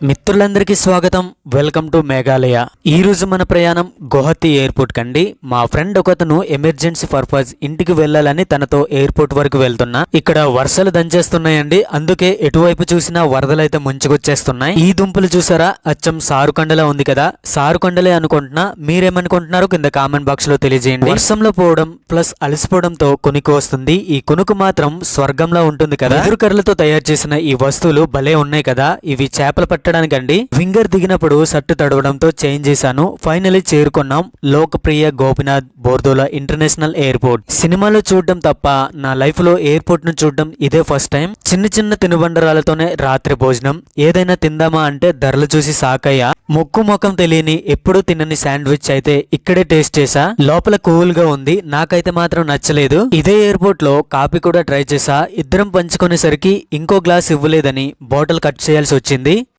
మిత్రులందరికీ స్వాగతం. Welcome to Meghalaya. ఈ రోజు మన ప్రయాణం గౌహతి ఎయిర్పోర్ట్ కండి. మా ఫ్రెండ్ ఒకతను ఎమర్జెన్సీ పర్పస్ ఇంటికి వెళ్ళాలని తనతో ఎయిర్పోర్ట్ వరకు వెళ్తున్నా. ఇక్కడ వర్షాలు దంచేస్తున్నాయండి, అందుకే ఎటువైపు చూసినా వరదలైతే ముంచుకొచ్చేస్తున్నాయి. ఈ దుంపలు చూసారా, అచ్చం సారుకొండలా ఉంది కదా. సారుకొండలే అనుకుంటున్నా, మీరేమనుకుంటున్నారో కింద కామెంట్ బాక్స్ లో తెలియజేయండి. వర్షంలో పోవడం ప్లస్ అలసిపోవడంతో కొనుక్కు వస్తుంది. ఈ కొనుక్కు మాత్రం స్వర్గంలా ఉంటుంది కదా. వెదురు కర్రలతో తయారు చేసిన ఈ వస్తువులు భలే ఉన్నాయి కదా. ఇవి చేపలు పట్టడానికండి. వింగర్ దిగినప్పుడు సట్టు తడవడంతో చేంజ్ చేశాను. ఫైనలీ చేరుకున్నాం లోకప్రియ గోపినాథ్ బోర్దోలా ఇంటర్నేషనల్ ఎయిర్పోర్ట్. సినిమాలో చూడడం తప్ప నా లైఫ్ లో ఎయిర్పోర్ట్ ను చూడడం ఇదే ఫస్ట్ టైం. చిన్న చిన్న తినుబండరాలతోనే రాత్రి భోజనం. ఏదైనా తిందామా అంటే ధరలు చూసి సాకయ్యా. ముక్కు ముఖం తెలియని ఎప్పుడూ తినని శాండ్విచ్ అయితే ఇక్కడే టేస్ట్ చేసా. లోపల కూల్ గా ఉంది, నాకైతే మాత్రం నచ్చలేదు. ఇదే ఎయిర్పోర్ట్ లో కాఫీ కూడా ట్రై చేసా. ఇద్దరం పంచుకునేసరికి ఇంకో గ్లాస్ ఇవ్వలేదని బాటిల్ కట్ చేయాల్సి వచ్చింది.